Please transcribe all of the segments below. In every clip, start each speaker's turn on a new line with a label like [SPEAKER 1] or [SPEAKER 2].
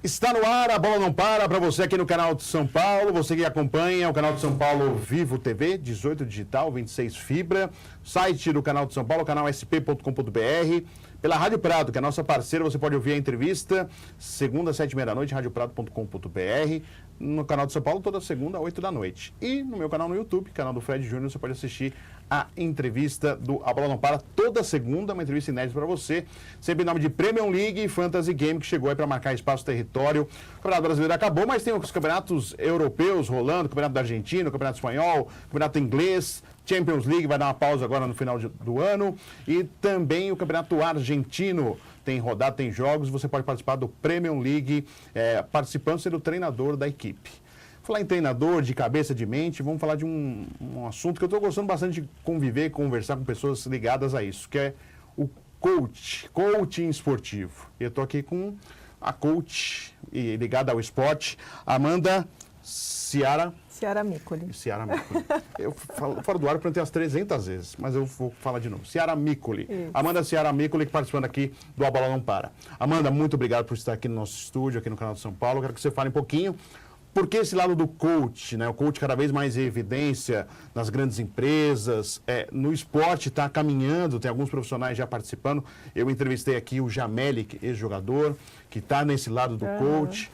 [SPEAKER 1] Está no ar, a bola não para você aqui no canal de São Paulo, você que acompanha o canal de São Paulo Vivo TV, 18 digital, 26 fibra, site do canal de São Paulo, canal sp.com.br, pela Rádio Prado, que é a nossa parceira, você pode ouvir a entrevista, segunda, 7h30 da noite, radioprado.com.br, no canal de São Paulo, toda segunda, 8 da noite. E no meu canal no YouTube, canal do Fred Júnior, você pode assistir a entrevista do A Bola Não Para, toda segunda, uma entrevista inédita para você, sempre em nome de Premium League e Fantasy Game, que chegou aí para marcar espaço território. O Campeonato Brasileiro acabou, mas tem os campeonatos europeus rolando, Campeonato da Argentina, Campeonato Espanhol, Campeonato Inglês, Champions League vai dar uma pausa agora no final do ano, e também o Campeonato Argentino. Tem rodada, tem jogos, você pode participar do Premium League, participando sendo treinador da equipe. Falar em treinador, de cabeça, de mente, vamos falar de um assunto que eu estou gostando bastante de conviver, conversar com pessoas ligadas a isso, que é o coaching esportivo. Eu estou aqui com a coach ligada ao esporte, Amanda Ciara
[SPEAKER 2] Micoli.
[SPEAKER 1] Eu falo fora do ar, eu perguntei umas 300 vezes, mas eu vou falar de novo. Ciara Micoli. Amanda Ciara Micoli, participando aqui do A Bola Não Para. Amanda, muito obrigado por estar aqui no nosso estúdio, aqui no canal de São Paulo. Eu quero que você fale um pouquinho, porque esse lado do coach, né? O coach cada vez mais em evidência nas grandes empresas, no esporte está caminhando, tem alguns profissionais já participando. Eu entrevistei aqui o Jameli, ex-jogador, que está nesse lado do coach.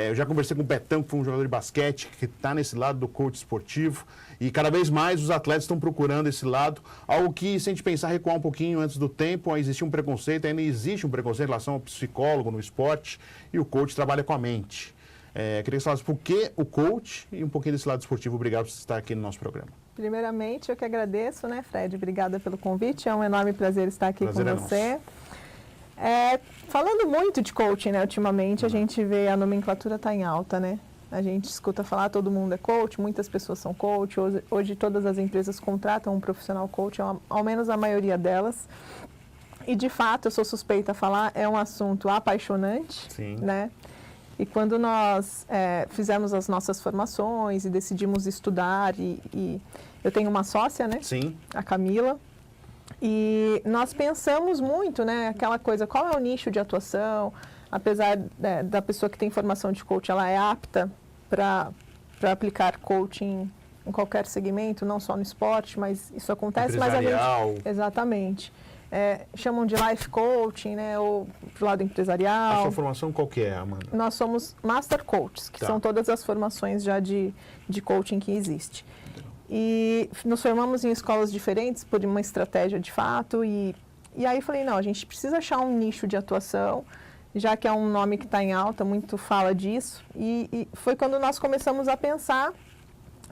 [SPEAKER 1] Eu já conversei com o Betão, que foi um jogador de basquete, que está nesse lado do coach esportivo. E cada vez mais os atletas estão procurando esse lado. Algo que, se a gente pensar, recuar um pouquinho antes do tempo, existia um preconceito, ainda existe um preconceito em relação ao psicólogo no esporte, e o coach trabalha com a mente. Queria que você falasse por que o coach e um pouquinho desse lado esportivo. Obrigado por você estar aqui no nosso programa.
[SPEAKER 2] Primeiramente, eu que agradeço, né, Fred? Obrigada pelo convite. É um enorme prazer estar aqui com você. Falando muito de coaching, né, ultimamente, a gente vê a nomenclatura está em alta, né? A gente escuta falar, todo mundo é coach, muitas pessoas são coach. Hoje todas as empresas contratam um profissional coach, ao menos a maioria delas. E, de fato, eu sou suspeita a falar, é um assunto apaixonante,
[SPEAKER 1] Sim.
[SPEAKER 2] Né? E quando nós fizemos as nossas formações e decidimos estudar, e eu tenho uma sócia, né?
[SPEAKER 1] Sim.
[SPEAKER 2] A Camila, e nós pensamos muito, né? Aquela coisa, qual é o nicho de atuação? Apesar da pessoa que tem formação de coach, ela é apta para aplicar coaching em qualquer segmento, não só no esporte, mas isso acontece.
[SPEAKER 1] Empresarial.
[SPEAKER 2] Mas exatamente. Chamam de life coaching, né, ou pro lado empresarial.
[SPEAKER 1] A sua formação qual que é, Amanda?
[SPEAKER 2] Nós somos Master Coaches, que são todas as formações já de coaching que existe. E nos formamos em escolas diferentes por uma estratégia de fato, e aí falei, não, a gente precisa achar um nicho de atuação, já que é um nome que está em alta, muito fala disso, e foi quando nós começamos a pensar,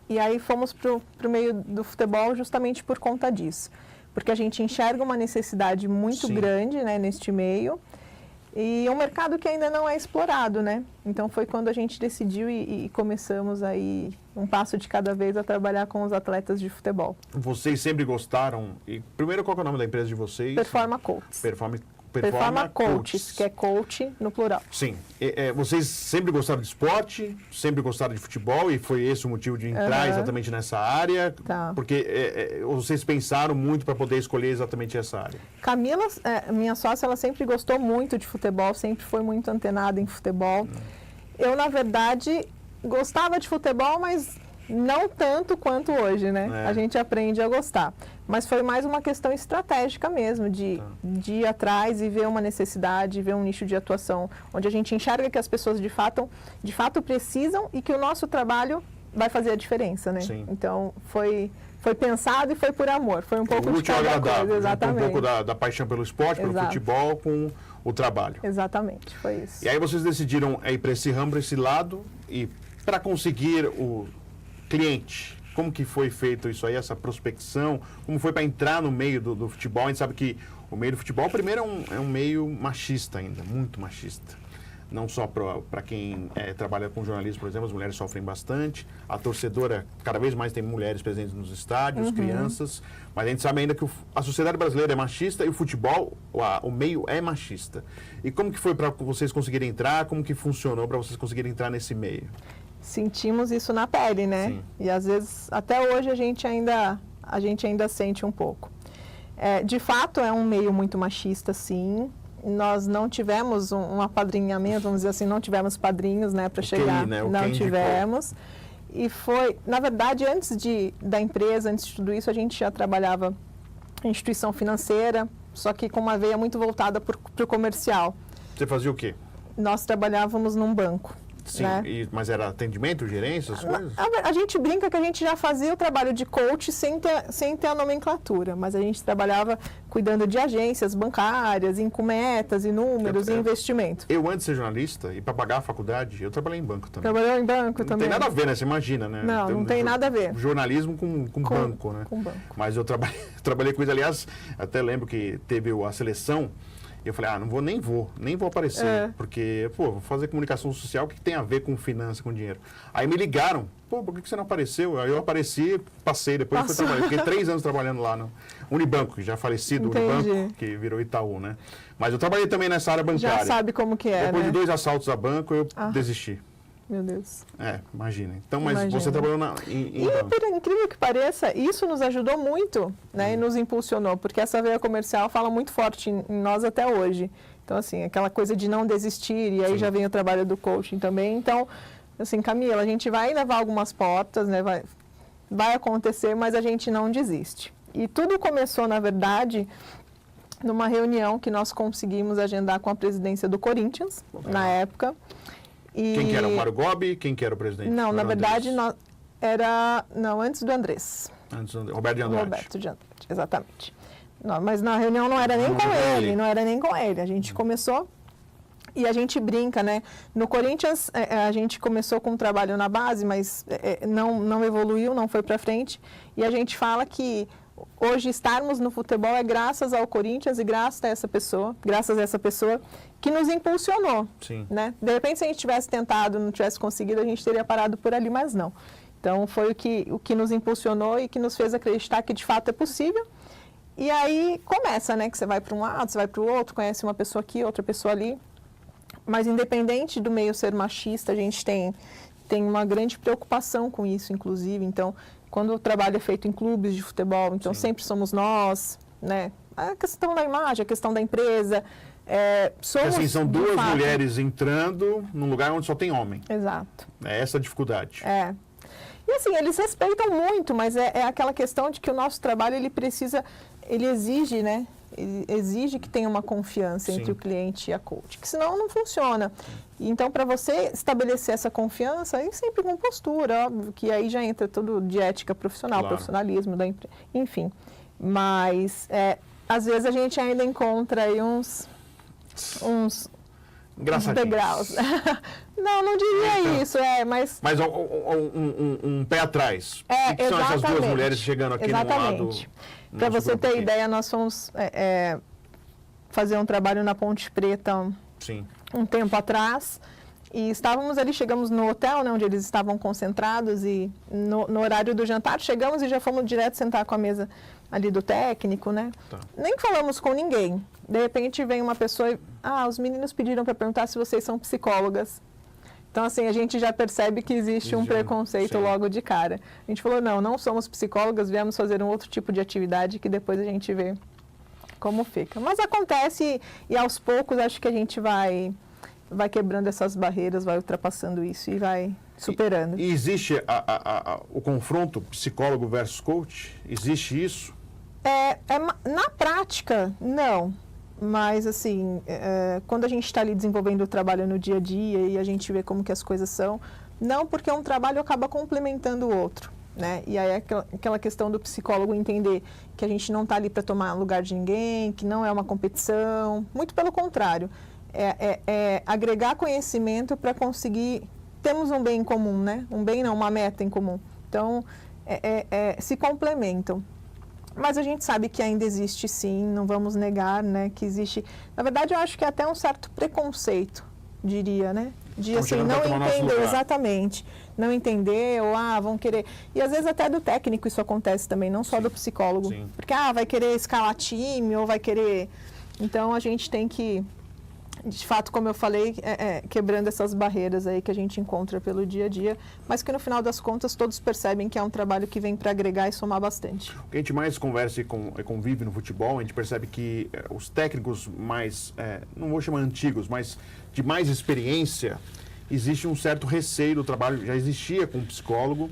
[SPEAKER 2] e aí fomos pro meio do futebol justamente por conta disso. Porque a gente enxerga uma necessidade muito grande, né, neste meio, e um mercado que ainda não é explorado, né? Então foi quando a gente decidiu e começamos aí um passo de cada vez a trabalhar com os atletas de futebol.
[SPEAKER 1] Vocês sempre gostaram, e primeiro qual é o nome da empresa de vocês?
[SPEAKER 2] Performa Coaches. Performa Coaches, que é coach no plural.
[SPEAKER 1] Sim. Vocês sempre gostaram de esporte, sempre gostaram de futebol, e foi esse o motivo de entrar exatamente nessa área?
[SPEAKER 2] Tá.
[SPEAKER 1] Porque vocês pensaram muito para poder escolher exatamente essa área?
[SPEAKER 2] Camila, minha sócia, ela sempre gostou muito de futebol, sempre foi muito antenada em futebol. Eu, na verdade, gostava de futebol, mas não tanto quanto hoje, né? A gente aprende a gostar. Mas foi mais uma questão estratégica mesmo, de ir atrás e ver uma necessidade, ver um nicho de atuação, onde a gente enxerga que as pessoas de fato precisam e que o nosso trabalho vai fazer a diferença, né?
[SPEAKER 1] Sim.
[SPEAKER 2] Então, foi pensado e foi por amor. Foi um pouco de
[SPEAKER 1] útil
[SPEAKER 2] cada
[SPEAKER 1] agradável,
[SPEAKER 2] coisa, exatamente.
[SPEAKER 1] Um pouco da paixão pelo esporte, pelo futebol, com o trabalho.
[SPEAKER 2] Exatamente, foi isso.
[SPEAKER 1] E aí vocês decidiram ir para esse ramo, para esse lado, e para conseguir o cliente, como que foi feito isso aí, essa prospecção, como foi para entrar no meio do futebol? A gente sabe que o meio do futebol, primeiro, é um meio machista ainda, muito machista. Não só para quem trabalha com jornalismo, por exemplo, as mulheres sofrem bastante, a torcedora, cada vez mais tem mulheres presentes nos estádios, crianças, mas a gente sabe ainda que a sociedade brasileira é machista e o futebol, o meio é machista. E como que foi para vocês conseguirem entrar, como que funcionou para vocês conseguirem entrar nesse meio?
[SPEAKER 2] Sentimos isso na pele, né?
[SPEAKER 1] Sim.
[SPEAKER 2] E às vezes, até hoje, a gente ainda sente um pouco. De fato, é um meio muito machista, sim. nós não tivemos um apadrinhamento, vamos dizer assim, não tivemos padrinhos, né, para chegar.
[SPEAKER 1] né?
[SPEAKER 2] Não tivemos. E foi, na verdade, antes da empresa, antes de tudo isso, a gente já trabalhava em instituição financeira, só que com uma veia muito voltada para o comercial.
[SPEAKER 1] Você fazia o quê?
[SPEAKER 2] Nós trabalhávamos num banco.
[SPEAKER 1] Sim,
[SPEAKER 2] né?
[SPEAKER 1] Mas era atendimento, gerência, essas coisas?
[SPEAKER 2] A gente brinca que a gente já fazia o trabalho de coach sem ter a nomenclatura, mas a gente trabalhava cuidando de agências bancárias, com metas e números e investimento.
[SPEAKER 1] Eu, antes de ser jornalista, e para pagar a faculdade, eu trabalhei em banco também.
[SPEAKER 2] Trabalhou em banco também?
[SPEAKER 1] Não tem nada a ver, né? Você imagina, né?
[SPEAKER 2] Não tem nada a ver.
[SPEAKER 1] Jornalismo com banco, né?
[SPEAKER 2] Com banco.
[SPEAKER 1] Mas eu trabalhei com isso. Aliás, até lembro que teve a seleção. Eu falei, nem vou aparecer, porque, vou fazer comunicação social, o que tem a ver com finanças, com dinheiro? Aí me ligaram, por que você não apareceu? Aí eu apareci, passei, depois fui trabalhar. Fiquei 3 anos trabalhando lá no Unibanco, que já é falecido, Unibanco, que virou Itaú, né? Mas eu trabalhei também nessa área bancária.
[SPEAKER 2] Já sabe como que é,
[SPEAKER 1] Depois
[SPEAKER 2] né?
[SPEAKER 1] de 2 assaltos a banco, eu desisti.
[SPEAKER 2] Meu Deus.
[SPEAKER 1] Imagina. Então, mas você trabalhou em banco.
[SPEAKER 2] Por incrível que pareça, isso nos ajudou muito, né? E nos impulsionou, porque essa veia comercial fala muito forte em nós até hoje. Então, assim, aquela coisa de não desistir, e aí já vem o trabalho do coaching também. Então, assim, Camila, a gente vai levar algumas portas, né? Vai acontecer, mas a gente não desiste. E tudo começou, na verdade, numa reunião que nós conseguimos agendar com a presidência do Corinthians, na época.
[SPEAKER 1] Quem que era o Mário Gobi? Quem que era o presidente?
[SPEAKER 2] Não, na verdade, antes do Andrés.
[SPEAKER 1] Antes do Roberto de Andrade.
[SPEAKER 2] Roberto de Andrade, exatamente. Não, mas na reunião não era nem com ele. A gente começou e a gente brinca, né? No Corinthians, a gente começou com um trabalho na base, mas não evoluiu, não foi para frente. E a gente fala que hoje estarmos no futebol é graças ao Corinthians e graças a essa pessoa que nos impulsionou.
[SPEAKER 1] Sim.
[SPEAKER 2] Né? De repente, se a gente tivesse tentado, não tivesse conseguido, a gente teria parado por ali, mas não. Então, foi o que nos impulsionou e que nos fez acreditar que de fato é possível. E aí começa, né? Que você vai para um lado, você vai para o outro, conhece uma pessoa aqui, outra pessoa ali. Mas independente do meio ser machista, a gente tem uma grande preocupação com isso, inclusive. Então, quando o trabalho é feito em clubes de futebol, então sempre somos nós, né? A questão da imagem, a questão da empresa. Somos,
[SPEAKER 1] assim, são duas
[SPEAKER 2] fato,
[SPEAKER 1] mulheres entrando num lugar onde só tem homem.
[SPEAKER 2] Exato.
[SPEAKER 1] É essa a dificuldade.
[SPEAKER 2] E assim, eles respeitam muito, mas é aquela questão de que o nosso trabalho, ele exige, né? Ele exige que tenha uma confiança entre o cliente e a coach, que senão não funciona. Então, para você estabelecer essa confiança, aí sempre com postura, óbvio, que aí já entra tudo de ética profissional, profissionalismo da empresa, enfim. Mas, às vezes a gente ainda encontra aí uns degraus. Não diria isso, mas...
[SPEAKER 1] Mas um pé atrás. O que são essas duas mulheres chegando aqui no lado...
[SPEAKER 2] Para você ter ideia, nós fomos fazer um trabalho na Ponte Preta um tempo atrás e estávamos ali, chegamos no hotel, né, onde eles estavam concentrados e no horário do jantar chegamos e já fomos direto sentar com a mesa ali do técnico, né? Nem falamos com ninguém. De repente vem uma pessoa e... os meninos pediram para perguntar se vocês são psicólogas. Então, assim, a gente já percebe que existe um preconceito logo de cara. A gente falou, não somos psicólogas, viemos fazer um outro tipo de atividade que depois a gente vê como fica. Mas acontece e aos poucos acho que a gente vai quebrando essas barreiras, vai ultrapassando isso e vai superando.
[SPEAKER 1] E existe o confronto psicólogo versus coach? Existe isso?
[SPEAKER 2] Na prática, não. Mas, assim, quando a gente está ali desenvolvendo o trabalho no dia a dia e a gente vê como que as coisas são, não, porque um trabalho acaba complementando o outro, né? E aí é aquela questão do psicólogo entender que a gente não está ali para tomar lugar de ninguém, que não é uma competição, muito pelo contrário. Agregar conhecimento para conseguir... Temos um bem em comum, né? Um bem não, uma meta em comum. Então, se complementam. Mas a gente sabe que ainda existe, sim, não vamos negar, né, que existe... Na verdade, eu acho que é até um certo preconceito, diria, né? De, assim, não entender, exatamente, não entender, ou, vão querer... E, às vezes, até do técnico isso acontece também, não só do psicólogo.
[SPEAKER 1] Sim.
[SPEAKER 2] Porque, vai querer escalar time, ou vai querer... Então, a gente tem que de fato, como eu falei, quebrando essas barreiras aí que a gente encontra pelo dia a dia, mas que no final das contas todos percebem que é um trabalho que vem para agregar e somar bastante.
[SPEAKER 1] O que a gente mais conversa e convive no futebol, a gente percebe que os técnicos mais, não vou chamar antigos, mas de mais experiência, existe um certo receio do trabalho, já existia com o psicólogo,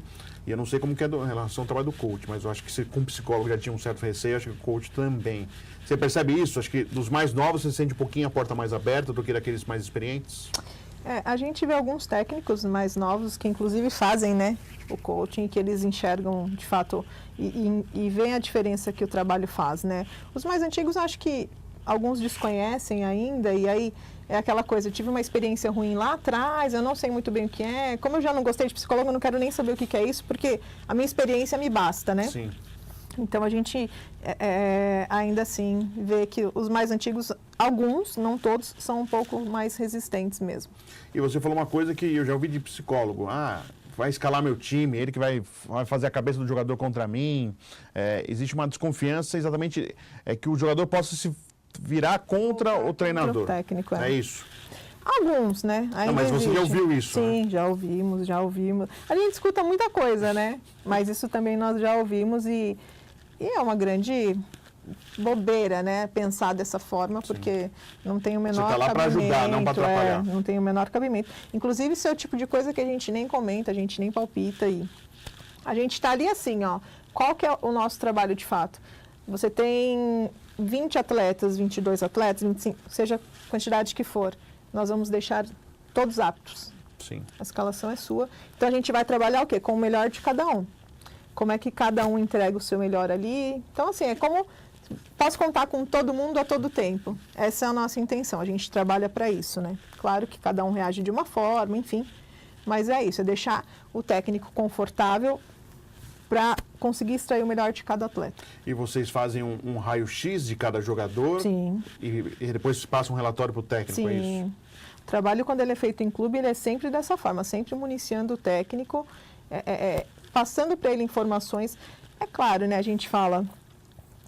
[SPEAKER 1] e eu não sei como que é em relação ao trabalho do coach, mas eu acho que se com o psicólogo já tinha um certo receio, acho que o coach também. Você percebe isso? Acho que dos mais novos você sente um pouquinho a porta mais aberta do que daqueles mais experientes?
[SPEAKER 2] A gente vê alguns técnicos mais novos que inclusive fazem, né, o coaching, que eles enxergam de fato e veem a diferença que o trabalho faz, né. Os mais antigos acho que alguns desconhecem ainda e aí é aquela coisa, eu tive uma experiência ruim lá atrás, eu não sei muito bem o que é, como eu já não gostei de psicólogo, eu não quero nem saber o que é isso, porque a minha experiência me basta, né.
[SPEAKER 1] Sim.
[SPEAKER 2] Então, a gente ainda assim vê que os mais antigos, alguns, não todos, são um pouco mais resistentes mesmo.
[SPEAKER 1] E você falou uma coisa que eu já ouvi de psicólogo. Vai escalar meu time, ele que vai fazer a cabeça do jogador contra mim. Existe uma desconfiança exatamente que o jogador possa se virar contra o treinador.
[SPEAKER 2] Contra o técnico,
[SPEAKER 1] é isso.
[SPEAKER 2] Alguns, né?
[SPEAKER 1] Não, mas você já ouviu isso,
[SPEAKER 2] Sim,
[SPEAKER 1] né?
[SPEAKER 2] já ouvimos. A gente escuta muita coisa, né? Mas isso também nós já ouvimos e é uma grande bobeira, né? Pensar dessa forma, porque não tem o menor cabimento.
[SPEAKER 1] Você está lá para ajudar, não para atrapalhar.
[SPEAKER 2] Não tem o menor cabimento. Inclusive, isso é o tipo de coisa que a gente nem comenta, a gente nem palpita. E a gente está ali assim, ó. Qual que é o nosso trabalho de fato? Você tem 20 atletas, 22 atletas, 25, seja a quantidade que for. Nós vamos deixar todos aptos.
[SPEAKER 1] Sim.
[SPEAKER 2] A escalação é sua. Então, a gente vai trabalhar o quê? Com o melhor de cada um. Como é que cada um entrega o seu melhor ali. Então, assim, é como... Posso contar com todo mundo a todo tempo. Essa é a nossa intenção. A gente trabalha para isso, né? Claro que cada um reage de uma forma, enfim. Mas é isso, é deixar o técnico confortável para conseguir extrair o melhor de cada atleta.
[SPEAKER 1] E vocês fazem um raio-x de cada jogador?
[SPEAKER 2] Sim.
[SPEAKER 1] E depois passam um relatório para o técnico,
[SPEAKER 2] Sim.
[SPEAKER 1] é isso?
[SPEAKER 2] O trabalho, quando ele é feito em clube, ele é sempre dessa forma, sempre municiando o técnico, passando para ele informações. É claro, né, a gente fala,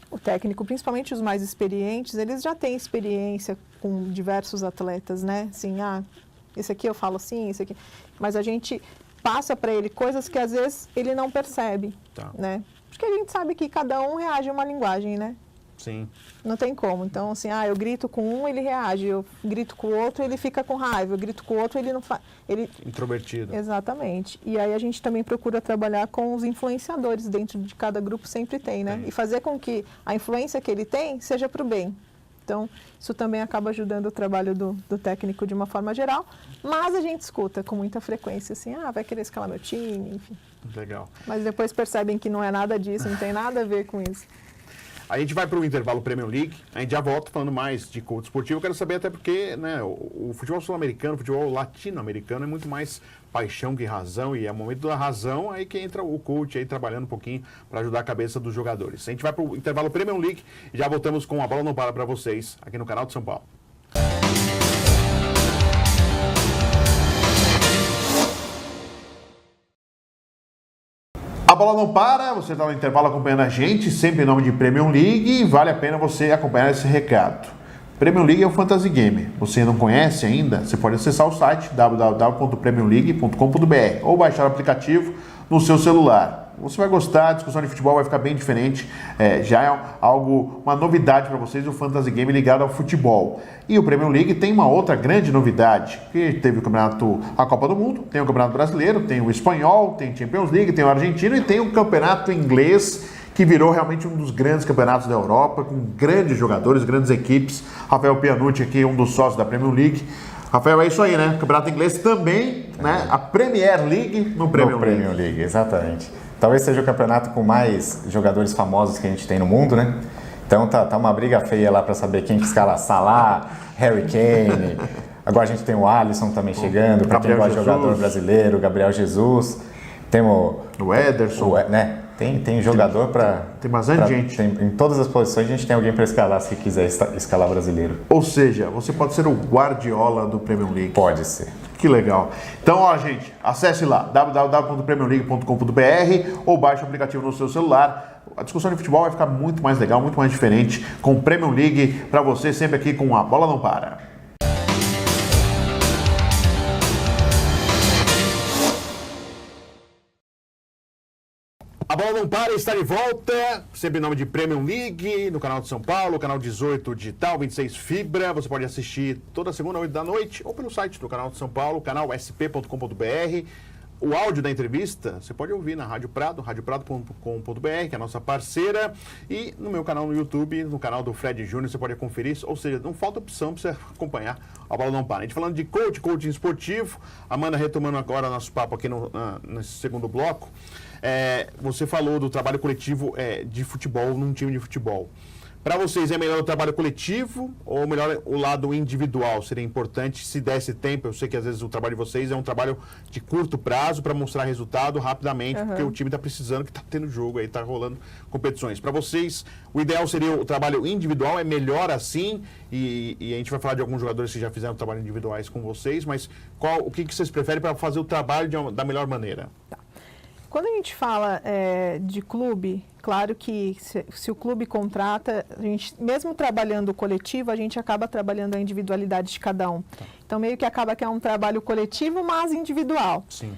[SPEAKER 2] o técnico, principalmente os mais experientes, eles já têm experiência com diversos atletas, né? Assim, esse aqui eu falo assim, esse aqui... Mas a gente passa para ele coisas que às vezes ele não percebe, né? Porque a gente sabe que cada um reage a uma linguagem, né?
[SPEAKER 1] Sim.
[SPEAKER 2] Não tem como. Então, assim, eu grito com um, ele reage. Eu grito com o outro, ele fica com raiva. Eu grito com o outro, ele não faz...
[SPEAKER 1] Introvertido.
[SPEAKER 2] Exatamente. E aí a gente também procura trabalhar com os influenciadores. Dentro de cada grupo sempre tem, né? E fazer com que a influência que ele tem seja para o bem. Então, isso também acaba ajudando o trabalho do técnico de uma forma geral. Mas a gente escuta com muita frequência, assim, vai querer escalar meu time, enfim.
[SPEAKER 1] Legal.
[SPEAKER 2] Mas depois percebem que não é nada disso, não tem nada a ver com isso.
[SPEAKER 1] A gente vai para o intervalo Premier League, a gente já volta falando mais de coach esportivo. Eu quero saber até porque, né, o futebol sul-americano, o futebol latino-americano é muito mais paixão que razão, e é o momento da razão aí que entra o coach aí trabalhando um pouquinho para ajudar a cabeça dos jogadores. A gente vai para o intervalo Premier League e já voltamos com A Bola Não Para vocês aqui no canal de São Paulo. A bola não para, você está no intervalo acompanhando a gente, sempre em nome de Premier League, e vale a pena você acompanhar esse recado. Premier League é um fantasy game. Você não conhece ainda? Você pode acessar o site www.premiumleague.com.br ou baixar o aplicativo no seu celular. Você vai gostar, a discussão de futebol vai ficar bem diferente. Já é uma novidade para vocês, o fantasy game ligado ao futebol. E o Premier League tem uma outra grande novidade, que teve o campeonato, a Copa do Mundo, tem o Campeonato Brasileiro, tem o Espanhol, tem Champions League, tem o Argentino e tem o Campeonato Inglês, que virou realmente um dos grandes campeonatos da Europa, com grandes jogadores, grandes equipes. Rafael Pianucci aqui, um dos sócios da Premier League. Rafael, é isso aí, né? Campeonato Inglês também, né? A Premier League no Premier League.
[SPEAKER 3] Premier League, exatamente. Talvez seja o campeonato com mais jogadores famosos que a gente tem no mundo, né? Então tá uma briga feia lá para saber quem que escala. Salah, Harry Kane. Agora a gente tem o Alisson também chegando, para quem gosta de jogador brasileiro, Gabriel Jesus. Temos
[SPEAKER 1] o Ederson.
[SPEAKER 3] Né? Tem jogador para...
[SPEAKER 1] Tem bastante gente.
[SPEAKER 3] Em todas as posições a gente tem alguém para escalar, se quiser escalar brasileiro.
[SPEAKER 1] Ou seja, você pode ser o Guardiola do Premier League.
[SPEAKER 3] Pode ser.
[SPEAKER 1] Que legal. Então, gente, acesse lá www.premiumleague.com.br ou baixe o aplicativo no seu celular. A discussão de futebol vai ficar muito mais legal, muito mais diferente com o Premier League para você, sempre aqui com A Bola Não Para. A bola não para, está de volta, sempre em nome de Premium League, no canal de São Paulo, canal 18 digital, 26 fibra. Você pode assistir toda segunda, 8 da noite, ou pelo site do canal de São Paulo, canal sp.com.br. O áudio da entrevista você pode ouvir na Rádio Prado, radioprado.com.br, que é a nossa parceira, e no meu canal no YouTube, no canal do Fred Júnior, você pode conferir, ou seja, não falta opção para você acompanhar a Bola Não Para. A gente falando de coaching esportivo, Amanda retomando agora nosso papo aqui nesse segundo bloco, você falou do trabalho coletivo de futebol num time de futebol. Para vocês, é melhor o trabalho coletivo ou melhor o lado individual? Seria importante se desse tempo. Eu sei que às vezes o trabalho de vocês é um trabalho de curto prazo para mostrar resultado rapidamente, porque o time está precisando, que está tendo jogo aí, está rolando competições. Para vocês, o ideal seria o trabalho individual, é melhor assim? E a gente vai falar de alguns jogadores que já fizeram trabalho individuais com vocês, mas o que vocês preferem para fazer o trabalho da melhor maneira?
[SPEAKER 2] Tá. Quando a gente fala de clube, claro que se o clube contrata, a gente, mesmo trabalhando o coletivo, a gente acaba trabalhando a individualidade de cada um. Tá. Então, meio que acaba que é um trabalho coletivo, mas individual.
[SPEAKER 1] Sim.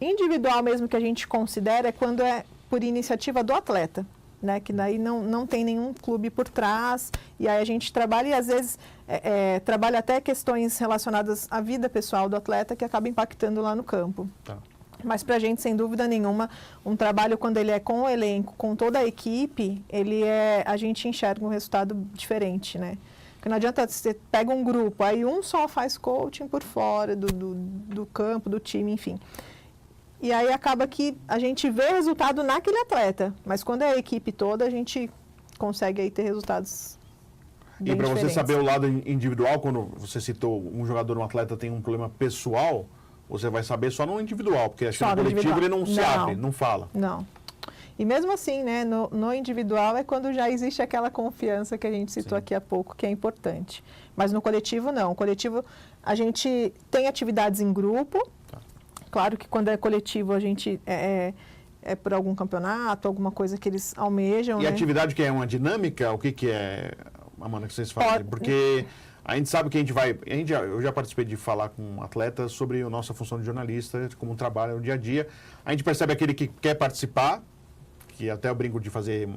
[SPEAKER 2] Individual mesmo que a gente considera é quando é por iniciativa do atleta, né? Que daí não tem nenhum clube por trás, e aí a gente trabalha e às vezes trabalha até questões relacionadas à vida pessoal do atleta que acaba impactando lá no campo.
[SPEAKER 1] Tá.
[SPEAKER 2] Mas para a gente, sem dúvida nenhuma, um trabalho quando ele é com o elenco, com toda a equipe, a gente enxerga um resultado diferente, né? Porque não adianta você pega um grupo, aí um só faz coaching por fora do campo, do time, enfim. E aí acaba que a gente vê resultado naquele atleta, mas quando é a equipe toda, a gente consegue aí ter resultados bem
[SPEAKER 1] diferentes. E para você saber o lado individual, quando você citou um jogador, um atleta tem um problema pessoal, você vai saber só no individual, porque acho que no coletivo ele não se abre, não fala.
[SPEAKER 2] Não. E mesmo assim, né, no individual é quando já existe aquela confiança que a gente citou aqui há pouco, que é importante. Mas no coletivo, não. No coletivo, a gente tem atividades em grupo. Tá. Claro que quando é coletivo, a gente é por algum campeonato, alguma coisa que eles almejam.
[SPEAKER 1] E a atividade que é uma dinâmica, o que é, Amanda, que vocês fazem? Porque a gente sabe que eu já participei de falar com atletas sobre a nossa função de jornalista, como um trabalho no dia a dia. A gente percebe aquele que quer participar, que até eu brinco de fazer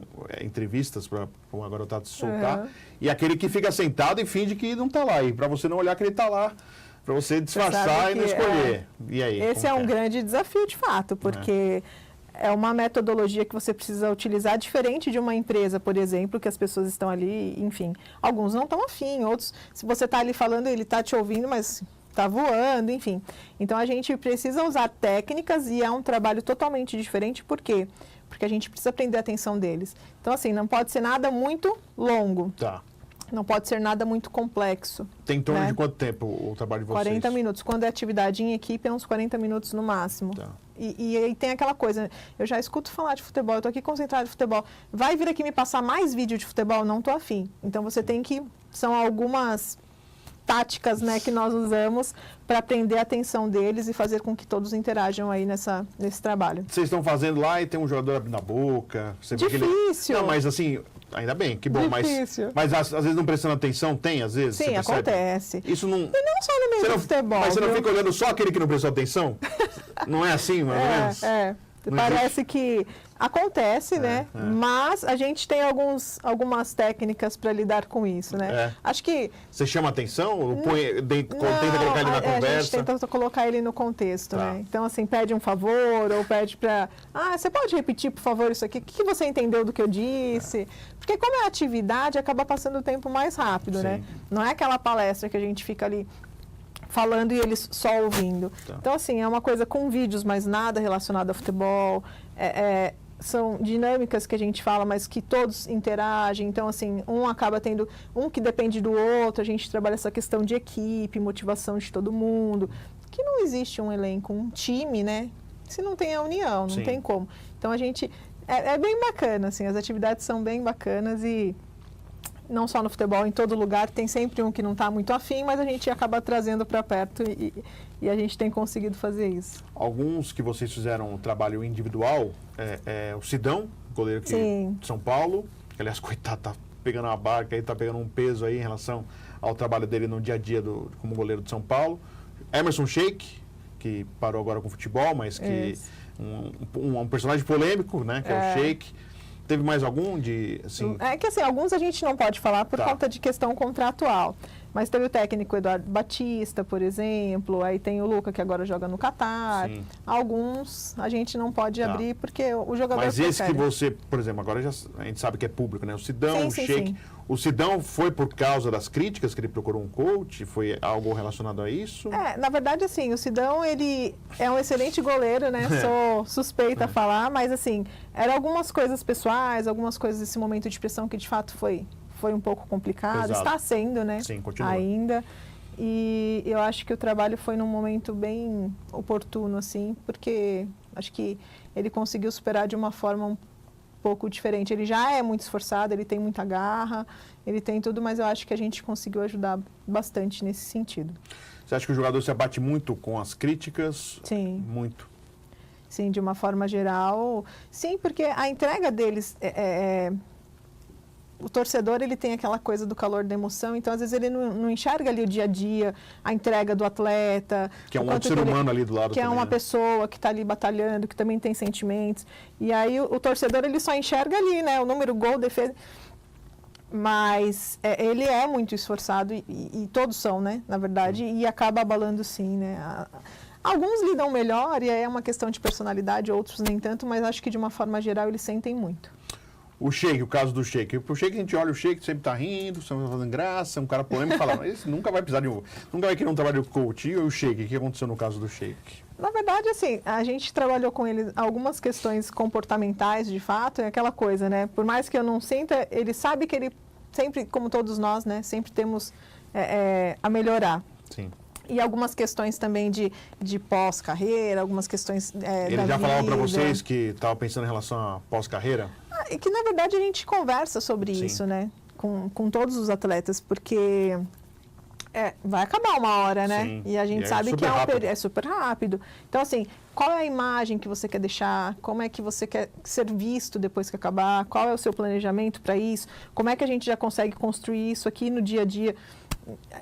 [SPEAKER 1] entrevistas para uma garotada se soltar, e aquele que fica sentado e finge que não está lá. E para você não olhar que ele está lá, para você disfarçar e não escolher. E aí?
[SPEAKER 2] Esse é um grande desafio, de fato, porque é uma metodologia que você precisa utilizar diferente de uma empresa, por exemplo, que as pessoas estão ali, enfim. Alguns não estão afim, outros, se você está ali falando, ele está te ouvindo, mas está voando, enfim. Então, a gente precisa usar técnicas e é um trabalho totalmente diferente. Por quê? Porque a gente precisa prender a atenção deles. Então, assim, não pode ser nada muito longo.
[SPEAKER 1] Tá.
[SPEAKER 2] Não pode ser nada muito complexo.
[SPEAKER 1] Tem em torno de quanto tempo o trabalho de vocês?
[SPEAKER 2] 40 minutos. Quando é atividade em equipe, é uns 40 minutos no máximo. Tá. E aí tem aquela coisa, eu já escuto falar de futebol, eu estou aqui concentrado em futebol. Vai vir aqui me passar mais vídeo de futebol? Não estou afim. Então, você tem que... São algumas táticas, né, que nós usamos para prender a atenção deles e fazer com que todos interajam aí nesse trabalho.
[SPEAKER 1] Vocês estão fazendo lá e tem um jogador abrindo a boca...
[SPEAKER 2] Difícil!
[SPEAKER 1] Não, mas assim... Ainda bem, que bom, mas às vezes não prestando atenção, tem às vezes?
[SPEAKER 2] Sim, acontece.
[SPEAKER 1] Isso não...
[SPEAKER 2] E não só no meio do futebol.
[SPEAKER 1] Mas você não fica olhando só aquele que não prestou atenção? Não é assim, mais ou menos?
[SPEAKER 2] Parece que acontece, né? Mas a gente tem algumas técnicas para lidar com isso, né? Acho que...
[SPEAKER 1] Você chama atenção? Tenta colocar ele na conversa?
[SPEAKER 2] A gente tenta colocar ele no contexto, né? Então, assim, pede um favor ou pede para... você pode repetir, por favor, isso aqui? O que você entendeu do que eu disse? Porque como é atividade, acaba passando o tempo mais rápido, né? Não é aquela palestra que a gente fica ali falando e eles só ouvindo. Então, assim, é uma coisa com vídeos, mas nada relacionado a futebol. São dinâmicas que a gente fala, mas que todos interagem. Então, assim, um acaba tendo... Um que depende do outro. A gente trabalha essa questão de equipe, motivação de todo mundo. Que não existe um elenco, um time, né? Se não tem a união, não tem como. Então, a gente... É bem bacana, assim. As atividades são bem bacanas e... Não só no futebol, em todo lugar, tem sempre um que não está muito afim, mas a gente acaba trazendo para perto e a gente tem conseguido fazer isso.
[SPEAKER 1] Alguns que vocês fizeram um trabalho individual, o Sidão, goleiro aqui de São Paulo, que aliás, coitado, tá pegando uma barca aí, tá pegando um peso aí em relação ao trabalho dele no dia a dia como goleiro de São Paulo. Emerson Sheik, que parou agora com futebol, mas que um personagem polêmico, né? Que é o Sheik. Teve mais algum de, assim...
[SPEAKER 2] É que, assim, alguns a gente não pode falar por conta de questão contratual. Mas teve o técnico Eduardo Batista, por exemplo. Aí tem o Luca, que agora joga no Catar.
[SPEAKER 1] Sim.
[SPEAKER 2] Alguns a gente não pode abrir, porque o jogador
[SPEAKER 1] Mas esse
[SPEAKER 2] prefere.
[SPEAKER 1] que você, por exemplo, agora a gente sabe que é público, né? O Sidão,
[SPEAKER 2] Sim,
[SPEAKER 1] o
[SPEAKER 2] sim,
[SPEAKER 1] Sheik.
[SPEAKER 2] sim.
[SPEAKER 1] O Sidão foi por causa das críticas que ele procurou um coach? Foi algo relacionado a isso?
[SPEAKER 2] Na verdade, assim, o Sidão, ele é um excelente goleiro, né? Sou suspeita a falar, mas, assim, eram algumas coisas pessoais, algumas coisas desse momento de pressão que, de fato, foi um pouco complicado.
[SPEAKER 1] Pesado.
[SPEAKER 2] Está sendo, né?
[SPEAKER 1] Sim, continua.
[SPEAKER 2] Ainda. E eu acho que o trabalho foi num momento bem oportuno, assim, porque acho que ele conseguiu superar de uma forma um pouco diferente. Ele já é muito esforçado, ele tem muita garra, ele tem tudo, mas eu acho que a gente conseguiu ajudar bastante nesse sentido.
[SPEAKER 1] Você acha que o jogador se abate muito com as críticas?
[SPEAKER 2] Sim.
[SPEAKER 1] Muito.
[SPEAKER 2] Sim, de uma forma geral. Sim, porque a entrega deles o torcedor, ele tem aquela coisa do calor da emoção, então às vezes ele não enxerga ali o dia a dia, a entrega do atleta.
[SPEAKER 1] Que é um outro ser humano ali do lado
[SPEAKER 2] que
[SPEAKER 1] também,
[SPEAKER 2] é uma
[SPEAKER 1] né?
[SPEAKER 2] pessoa que está ali batalhando, que também tem sentimentos. E aí o torcedor, ele só enxerga ali, né? O número, gol, defesa. Mas ele é muito esforçado e todos são, né? Na verdade, e acaba abalando sim, né? Alguns lidam melhor e aí é uma questão de personalidade, outros nem tanto, mas acho que de uma forma geral eles sentem muito.
[SPEAKER 1] O Sheik, o caso do Sheik. O Sheik, a gente olha o Sheik, sempre tá rindo, sempre tá fazendo graça, é um cara polêmico, fala, mas esse nunca vai precisar nunca vai querer um trabalho de coach. E o Sheik, o que aconteceu no caso do Sheik?
[SPEAKER 2] Na verdade, assim, a gente trabalhou com ele algumas questões comportamentais, de fato, é aquela coisa, né? Por mais que eu não sinta, ele sabe que ele sempre, como todos nós, né? Sempre temos a melhorar.
[SPEAKER 1] Sim.
[SPEAKER 2] E algumas questões também de pós-carreira, algumas questões
[SPEAKER 1] Ele já falava para vocês que estava pensando em relação à pós-carreira?
[SPEAKER 2] E que, na verdade, a gente conversa sobre isso, né? Com todos os atletas, porque vai acabar uma hora, né?
[SPEAKER 1] Sim.
[SPEAKER 2] E a gente sabe que é super rápido. Então, assim, qual é a imagem que você quer deixar? Como é que você quer ser visto depois que acabar? Qual é o seu planejamento para isso? Como é que a gente já consegue construir isso aqui no dia a dia?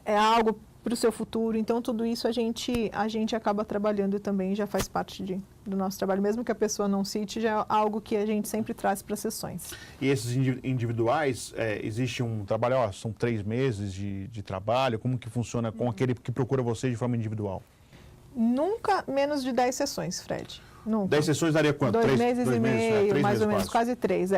[SPEAKER 2] É algo para o seu futuro. Então, tudo isso a gente acaba trabalhando também, já faz parte do nosso trabalho. Mesmo que a pessoa não cite, já é algo que a gente sempre traz para as sessões.
[SPEAKER 1] E esses individuais, existe um trabalho, são 3 meses de trabalho, como que funciona com aquele que procura você de forma individual?
[SPEAKER 2] Nunca menos de 10 sessões, Fred. Nunca.
[SPEAKER 1] 10 sessões daria quanto?
[SPEAKER 2] 2 meses e meio,
[SPEAKER 1] 3
[SPEAKER 2] mais
[SPEAKER 1] meses
[SPEAKER 2] ou menos, quase 3,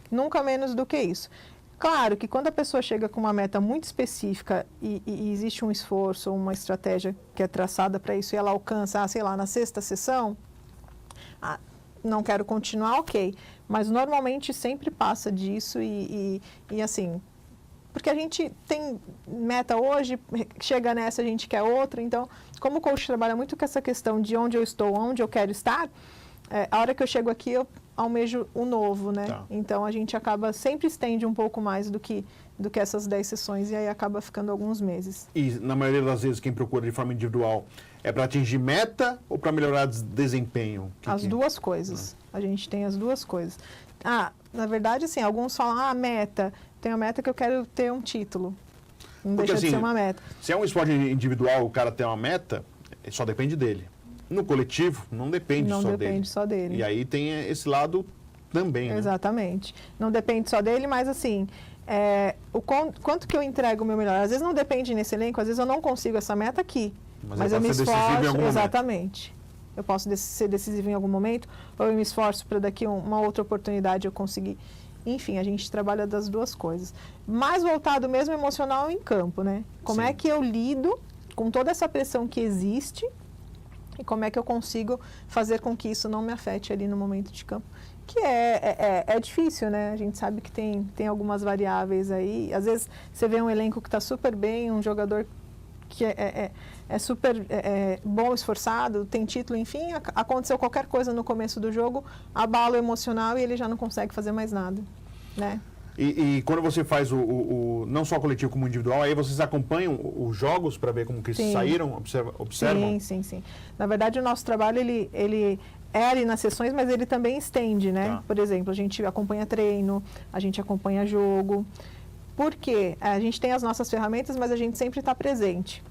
[SPEAKER 2] Nunca menos do que isso. Claro que quando a pessoa chega com uma meta muito específica e existe um esforço ou uma estratégia que é traçada para isso e ela alcança, sei lá, na 6ª sessão, não quero continuar, ok. Mas normalmente sempre passa disso e assim, porque a gente tem meta hoje, chega nessa, a gente quer outra. Então, como o coach trabalha muito com essa questão de onde eu estou, onde eu quero estar, a hora que eu chego aqui, eu almejo o novo, né?
[SPEAKER 1] Tá.
[SPEAKER 2] Então, a gente sempre estende um pouco mais do que essas 10 sessões e aí acaba ficando alguns meses.
[SPEAKER 1] E, na maioria das vezes, quem procura de forma individual é para atingir meta ou para melhorar desempenho?
[SPEAKER 2] As duas coisas. A gente tem as duas coisas. Na verdade, assim, alguns falam, meta. Tem a meta que eu quero ter um título. Não
[SPEAKER 1] Porque,
[SPEAKER 2] deixa de ser uma meta.
[SPEAKER 1] Se é um esporte individual, o cara tem uma meta, só depende dele. No coletivo, não depende
[SPEAKER 2] só dele.
[SPEAKER 1] E aí tem esse lado também, né?
[SPEAKER 2] Exatamente. Não depende só dele, mas assim, quanto que eu entrego o meu melhor? Às vezes não depende nesse elenco, às vezes eu não consigo essa meta aqui. Mas eu me esforço. Exatamente. Eu posso ser decisivo em algum momento, ou eu me esforço para daqui uma outra oportunidade eu conseguir. Enfim, a gente trabalha das duas coisas. Mais voltado mesmo emocional em campo, né? Como é que eu lido com toda essa pressão que existe e como é que eu consigo fazer com que isso não me afete ali no momento de campo. Que é difícil, né? A gente sabe que tem algumas variáveis aí. Às vezes você vê um elenco que está super bem, um jogador que é super bom, esforçado, tem título, enfim, aconteceu qualquer coisa no começo do jogo, abala o emocional e ele já não consegue fazer mais nada, né?
[SPEAKER 1] E quando você faz não só coletivo como individual, aí vocês acompanham os jogos para ver como que saíram, observam?
[SPEAKER 2] Sim. Na verdade, o nosso trabalho, ele é ali nas sessões, mas ele também estende, né?
[SPEAKER 1] Tá.
[SPEAKER 2] Por exemplo, a gente acompanha treino, a gente acompanha jogo. Por quê? A gente tem as nossas ferramentas, mas a gente sempre está presente.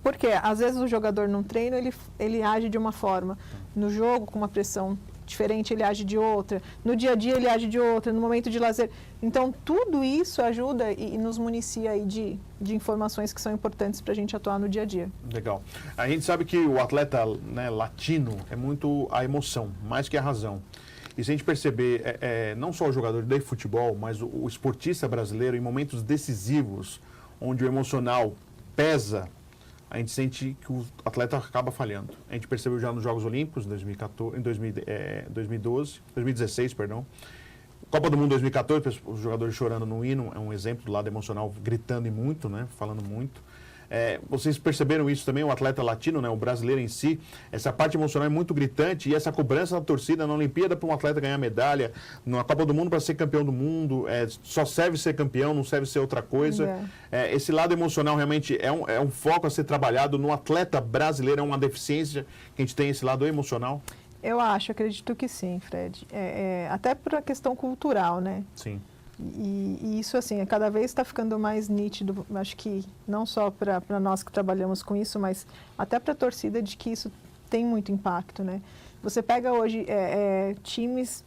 [SPEAKER 2] Porque às vezes o jogador no treino ele age de uma forma, no jogo com uma pressão diferente ele age de outra, no dia a dia ele age de outra, no momento de lazer. Então tudo isso ajuda e nos municia aí de informações que são importantes para a gente atuar no dia a dia.
[SPEAKER 1] Legal. A gente sabe que o atleta, né, latino é muito a emoção, mais que a razão. E se a gente perceber, não só o jogador de futebol, mas o esportista brasileiro, em momentos decisivos, onde o emocional pesa, a gente sente que o atleta acaba falhando. A gente percebeu já nos Jogos Olímpicos, em 2016, perdão. Copa do Mundo 2014, os jogadores chorando no hino, é um exemplo do lado emocional, gritando e muito, né, falando muito. Vocês perceberam isso também, o atleta latino, né, o brasileiro em si, essa parte emocional é muito gritante e essa cobrança da torcida na Olimpíada para um atleta ganhar medalha, na Copa do Mundo para ser campeão do mundo, só serve ser campeão, não serve ser outra coisa. Esse lado emocional realmente é um foco a ser trabalhado no atleta brasileiro, é uma deficiência que a gente tem esse lado emocional?
[SPEAKER 2] Eu acredito que sim, Fred. Até por a questão cultural, né?
[SPEAKER 1] Sim.
[SPEAKER 2] E isso, assim, cada vez está ficando mais nítido, acho que não só para nós que trabalhamos com isso, mas até para a torcida, de que isso tem muito impacto, né? Você pega hoje times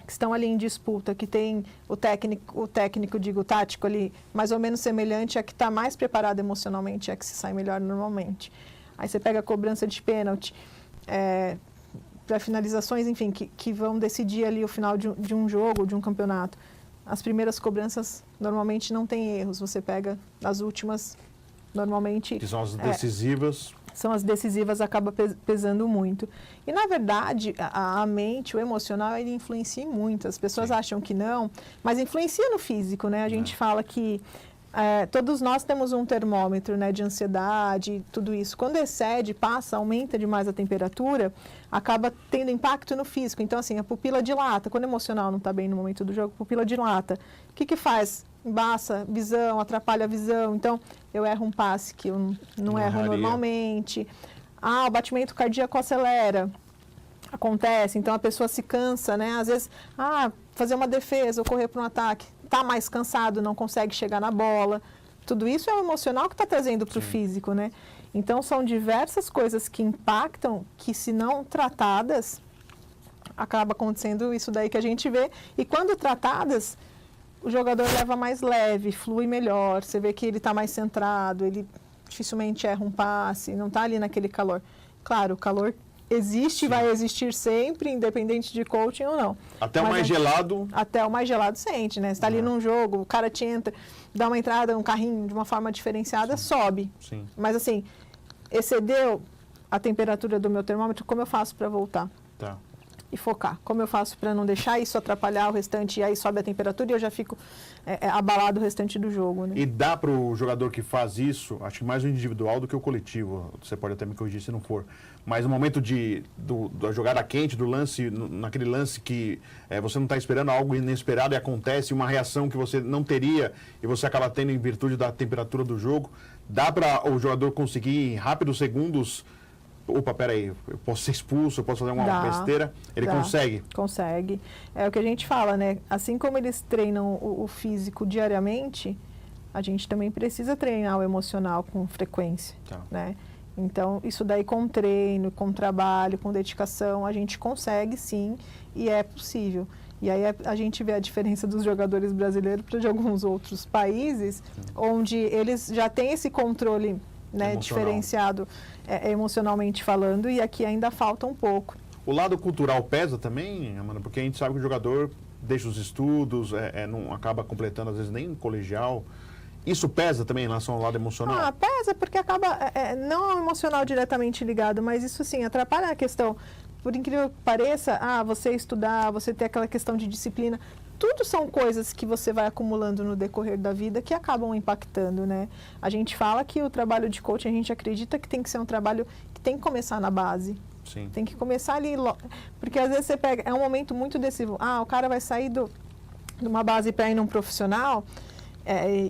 [SPEAKER 2] que estão ali em disputa, que tem o técnico, digo, o tático ali, mais ou menos semelhante, a que está mais preparado emocionalmente, a que se sai melhor normalmente. Aí você pega a cobrança de pênalti, para finalizações, enfim, que vão decidir ali o final de um jogo, de um campeonato. As primeiras cobranças normalmente não tem erros. Você pega as últimas, normalmente...
[SPEAKER 1] Que são as decisivas.
[SPEAKER 2] São as decisivas, acaba pesando muito. E, na verdade, a mente, o emocional, ele influencia muito. As pessoas acham que não, mas influencia no físico, né? A gente fala que todos nós temos um termômetro, né, de ansiedade, tudo isso. Quando excede, passa, aumenta demais a temperatura, acaba tendo impacto no físico. Então, assim, a pupila dilata. Quando o emocional não está bem no momento do jogo, a pupila dilata. O que faz? Embaça visão, atrapalha a visão. Então, eu erro um passe que eu não erro normalmente. O batimento cardíaco acelera. Acontece. Então, a pessoa se cansa, né? Às vezes, fazer uma defesa ou correr para um ataque. Está mais cansado, não consegue chegar na bola. Tudo isso é o emocional que está trazendo para o físico, né? Então, são diversas coisas que impactam, que se não tratadas, acaba acontecendo isso daí que a gente vê. E quando tratadas, o jogador leva mais leve, flui melhor, você vê que ele está mais centrado, ele dificilmente erra um passe, não está ali naquele calor. Claro, o calor existe, vai existir sempre, independente de coaching ou não.
[SPEAKER 1] Até o mais gelado...
[SPEAKER 2] Até o mais gelado sente, né? Você está ali num jogo, o cara te entra, dá uma entrada, um carrinho de uma forma diferenciada, sobe.
[SPEAKER 1] Sim.
[SPEAKER 2] Mas assim, excedeu a temperatura do meu termômetro, como eu faço para voltar?
[SPEAKER 1] Tá.
[SPEAKER 2] E focar. Como eu faço para não deixar isso atrapalhar o restante, e aí sobe a temperatura e eu já fico abalado o restante do jogo, né?
[SPEAKER 1] E dá para o jogador que faz isso, acho que mais o individual do que o coletivo, você pode até me corrigir se não for, mas no momento da jogada quente, do lance, naquele lance que você não está esperando, algo inesperado e acontece, uma reação que você não teria e você acaba tendo em virtude da temperatura do jogo, dá para o jogador conseguir em rápidos segundos... Opa, peraí, eu posso ser expulso, eu posso fazer uma besteira. Ele consegue? Consegue.
[SPEAKER 2] É o que a gente fala, né? Assim como eles treinam o físico diariamente, a gente também precisa treinar o emocional com frequência, né? Então, isso daí com treino, com trabalho, com dedicação, a gente consegue sim e é possível. E aí a gente vê a diferença dos jogadores brasileiros para de alguns outros países, onde eles já têm esse controle, né, diferenciado emocionalmente falando, e aqui ainda falta um pouco.
[SPEAKER 1] O lado cultural pesa também, Amanda? Porque a gente sabe que o jogador deixa os estudos, não acaba completando às vezes nem colegial. Isso pesa também em relação ao lado emocional?
[SPEAKER 2] Pesa porque acaba, não é emocional diretamente ligado, mas isso sim, atrapalha a questão. Por incrível que pareça, você estudar, você ter aquela questão de disciplina, tudo são coisas que você vai acumulando no decorrer da vida que acabam impactando, né? A gente fala que o trabalho de coaching, a gente acredita que tem que ser um trabalho que tem que começar na base.
[SPEAKER 1] Sim.
[SPEAKER 2] Tem que começar ali, porque às vezes você pega, é um momento muito decisivo. O cara vai sair de uma base para ir num profissional,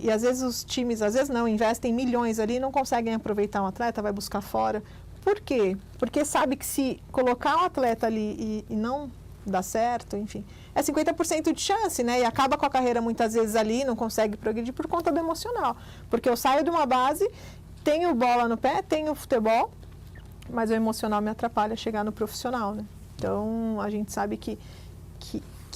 [SPEAKER 2] e às vezes os times, às vezes não, investem milhões ali e não conseguem aproveitar um atleta, vai buscar fora. Por quê? Porque sabe que se colocar um atleta ali e não dá certo, enfim, é 50% de chance, né? E acaba com a carreira muitas vezes ali, não consegue progredir por conta do emocional. Porque eu saio de uma base tenho bola no pé, tenho futebol, mas o emocional me atrapalha a chegar no profissional, né? Então, a gente sabe que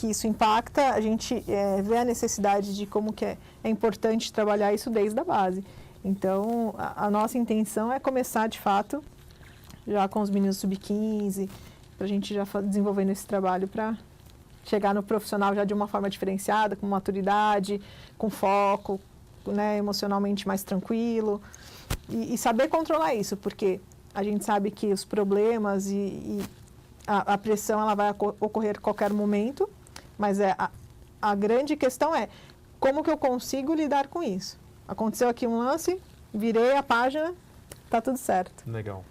[SPEAKER 2] isso impacta, a gente vê a necessidade de como que é importante trabalhar isso desde a base. Então, a nossa intenção é começar, de fato, já com os meninos sub-15, para a gente já desenvolvendo esse trabalho para chegar no profissional já de uma forma diferenciada, com maturidade, com foco, né, emocionalmente mais tranquilo, e saber controlar isso, porque a gente sabe que os problemas e a pressão ela vai ocorrer a qualquer momento, mas a grande questão é como que eu consigo lidar com isso. Aconteceu aqui um lance, virei a página, tá tudo certo.
[SPEAKER 1] Legal.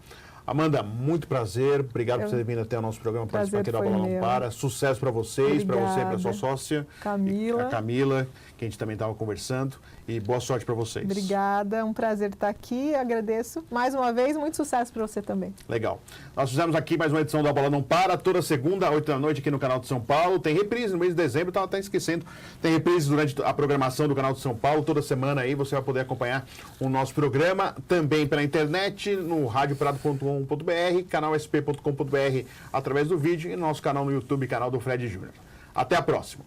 [SPEAKER 1] Amanda, muito prazer. Obrigado por você ter vindo até o nosso programa, participar aqui da Bola Não Para. Sucesso para vocês, para você e para sua sócia.
[SPEAKER 2] Camila.
[SPEAKER 1] A Camila, que a gente também estava conversando. E boa sorte para vocês.
[SPEAKER 2] Obrigada, um prazer estar aqui. Agradeço mais uma vez, muito sucesso para você também.
[SPEAKER 1] Legal. Nós fizemos aqui mais uma edição da Bola Não Para, toda segunda, 8 da noite, aqui no canal de São Paulo. Tem reprise no mês de dezembro, estava até esquecendo. Tem reprise durante a programação do canal de São Paulo. Toda semana aí você vai poder acompanhar o nosso programa. Também pela internet, no radioprado.com.br, canal sp.com.br através do vídeo e no nosso canal no YouTube, canal do Fred Júnior. Até a próxima.